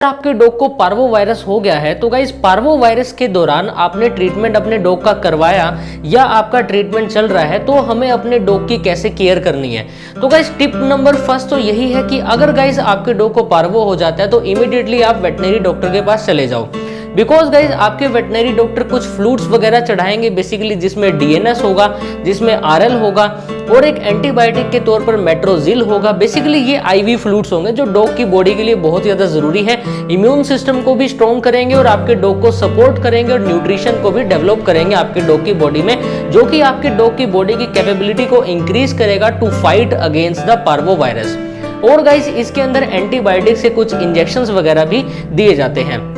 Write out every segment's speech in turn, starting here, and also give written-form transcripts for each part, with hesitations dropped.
आपके डॉग को parvo virus हो गया है तो गाइस पार्वो वायरस के दौरान आपने ट्रीटमेंट अपने डॉग का करवाया या आपका ट्रीटमेंट चल रहा है तो हमें अपने डॉग की कैसे केयर करनी है। तो गाइस टिप नंबर फर्स्ट तो यही है कि अगर गाइस आपके डॉग को पार्वो हो जाता है तो इमीडिएटली आप वेटनरी डॉक्टर के पास चले जाओ। बिकॉज गाइज आपके वेटनरी डॉक्टर कुछ फ्लूइड्स वगैरह चढ़ाएंगे बेसिकली, जिसमें डीएनएस होगा, जिसमें आरएल होगा और एक एंटीबायोटिक के तौर पर मेट्रोजिल होगा। बेसिकली ये आईवी फ्लूइड्स होंगे जो डॉग की बॉडी के लिए बहुत ज्यादा जरूरी है। इम्यून सिस्टम को भी स्ट्रॉन्ग करेंगे और आपके डॉग को सपोर्ट करेंगे और न्यूट्रिशन को भी डेवलप करेंगे आपके डॉग की बॉडी में, जो कि आपके डॉग की बॉडी की कैपेबिलिटी को इंक्रीज करेगा to fight against the parvo virus. और गाइज इसके अंदर एंटीबायोटिक से कुछ इंजेक्शंस वगैरह भी दिए जाते हैं।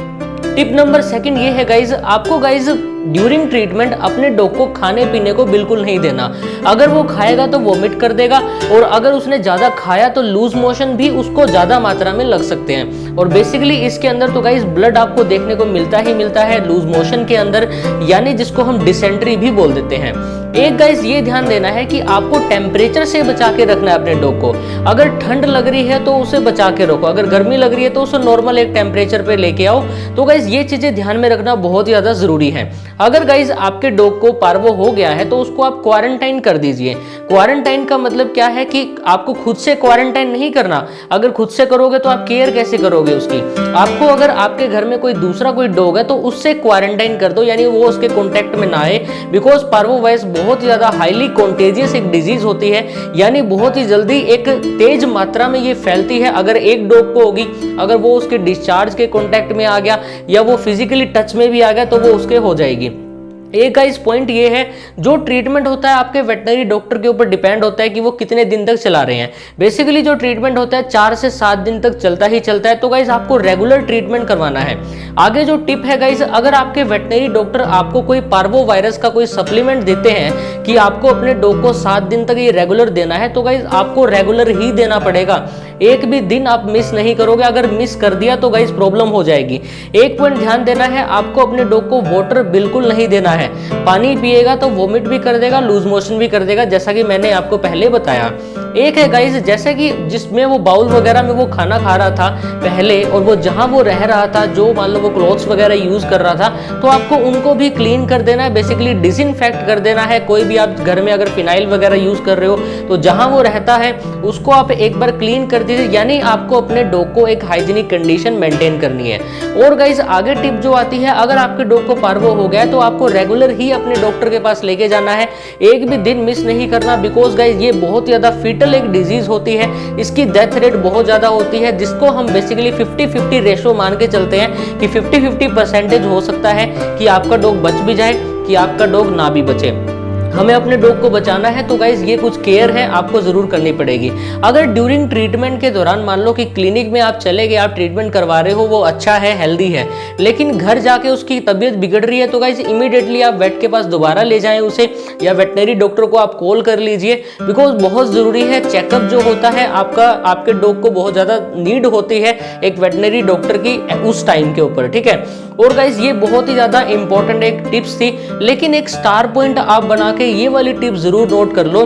टिप नंबर सेकंड ये है गाइज, आपको गाइज ड्यूरिंग ट्रीटमेंट अपने डॉग को खाने पीने को बिल्कुल नहीं देना। अगर वो खाएगा तो वोमिट कर देगा और अगर उसने ज्यादा खाया तो लूज मोशन भी उसको ज्यादा मात्रा में लग सकते हैं। और बेसिकली इसके अंदर तो गाइज ब्लड आपको देखने को मिलता ही मिलता है लूज मोशन के अंदर, यानी जिसको हम डिसेंट्री भी बोल देते हैं। एक गाइज ये ध्यान देना है कि आपको टेम्परेचर से बचा के रखना है अपने डॉग को। अगर ठंड लग रही है तो उसे बचा के रखो, अगर गर्मी लग रही है तो उसे नॉर्मल एक टेम्परेचर पे लेके आओ। तो गाइज ये चीजें ध्यान में रखना बहुत ज्यादा जरूरी है। अगर गाइज आपके डॉग को पार्वो हो गया है तो उसको आप क्वारंटाइन कर दीजिए। क्वारंटाइन का मतलब क्या है कि आपको खुद से क्वारंटाइन नहीं करना। अगर खुद से करोगे तो आप केयर कैसे करोगे उसकी। आपको अगर आपके घर में कोई दूसरा कोई डॉग है तो उससे क्वारंटाइन कर दो, यानी वो उसके कॉन्टेक्ट में ना आए। बिकॉज पार्वो वायरस बहुत ज्यादा हाईली कॉन्टेजियस एक डिजीज होती है, यानी बहुत ही जल्दी एक तेज मात्रा में ये फैलती है। अगर एक डॉग को होगी, अगर वो उसके डिस्चार्ज के कॉन्टेक्ट में आ गया या वो फिजिकली टच में भी आ गया तो वो उसके हो जाएगी। एक गाइस पॉइंट ये है, जो ट्रीटमेंट होता है आपके वेटनरी डॉक्टर के ऊपर डिपेंड होता है कि वो कितने दिन तक चला रहे हैं। बेसिकली जो ट्रीटमेंट होता है 4 से 7 दिन तक चलता ही चलता है। तो गाइस आपको रेगुलर ट्रीटमेंट करवाना है। आगे जो टिप है गाइस, अगर आपके वेटनरी डॉक्टर आपको कोई पार्वो वायरस का कोई सप्लीमेंट देते हैं कि आपको अपने डॉग को 7 दिन तक ये रेगुलर देना है, तो गाइस आपको रेगुलर ही देना पड़ेगा। एक भी दिन आप मिस नहीं करोगे। अगर मिस कर दिया तो गाइस प्रॉब्लम हो जाएगी। एक पॉइंट ध्यान देना है, आपको अपने डॉग को वाटर बिल्कुल नहीं देना है। पानी पिएगा तो वोमिट भी कर देगा, लूज मोशन भी कर देगा, जैसा कि मैंने आपको पहले बताया। एक है गाइस, जैसे कि जिसमें वो बाउल वगैरह में वो खाना खा रहा था पहले और वो जहां वो रह रहा था, जो मान लो वो क्लॉथ्स वगैरह यूज कर रहा था, तो आपको उनको भी क्लीन कर देना है। बेसिकली डिसइंफेक्ट कर देना है। कोई भी आप घर में अगर फिनाइल वगैरह यूज कर रहे हो तो जहां वो रहता है उसको आप एक बार क्लीन कर दीजिए, यानी आपको अपने डॉग को एक हाइजीनिक कंडीशन मेंटेन करनी है। और गाइस आगे टिप जो आती है, अगर आपके डॉग को पार्वो हो गया तो आपको रेगुलर ही अपने डॉक्टर के पास लेके जाना है। एक भी दिन मिस नहीं करना। बिकॉज गाइस ये बहुत ज्यादा फीटल एक डिजीज होती है, इसकी डेथ रेट बहुत ज्यादा होती है, जिसको हम बेसिकली 50-50 रेशो मान के चलते हैं कि 50-50% हो सकता है कि आपका डॉग बच भी जाए कि आपका डॉग ना भी बचे। हमें अपने डॉग को बचाना है तो गाइस ये कुछ केयर है आपको जरूर करनी पड़ेगी। अगर ड्यूरिंग ट्रीटमेंट के दौरान मान लो कि क्लिनिक में आप चले गए, आप ट्रीटमेंट करवा रहे हो, वो अच्छा है, हेल्दी है, लेकिन घर जाके उसकी तबीयत बिगड़ रही है, तो गाइस इमीडिएटली आप वेट के पास दोबारा ले जाएं उसे, या वेटनरी डॉक्टर को आप कॉल कर लीजिए। बिकॉज बहुत जरूरी है चेकअप जो होता है आपका, आपके डॉग को बहुत ज्यादा नीड होती है एक वेटनरी डॉक्टर की उस टाइम के ऊपर, ठीक है। और गाइस ये बहुत ही ज्यादा इंपॉर्टेंट एक टिप्स थी, लेकिन एक स्टार पॉइंट आप बना के ये वाली टिप जरूर नोट कर लो।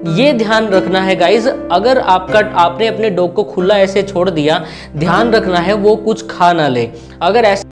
ये ध्यान रखना है गाइस, अगर आपने अपने डॉग को खुला ऐसे छोड़ दिया, ध्यान रखना है वो कुछ खा ना ले। अगर ऐसे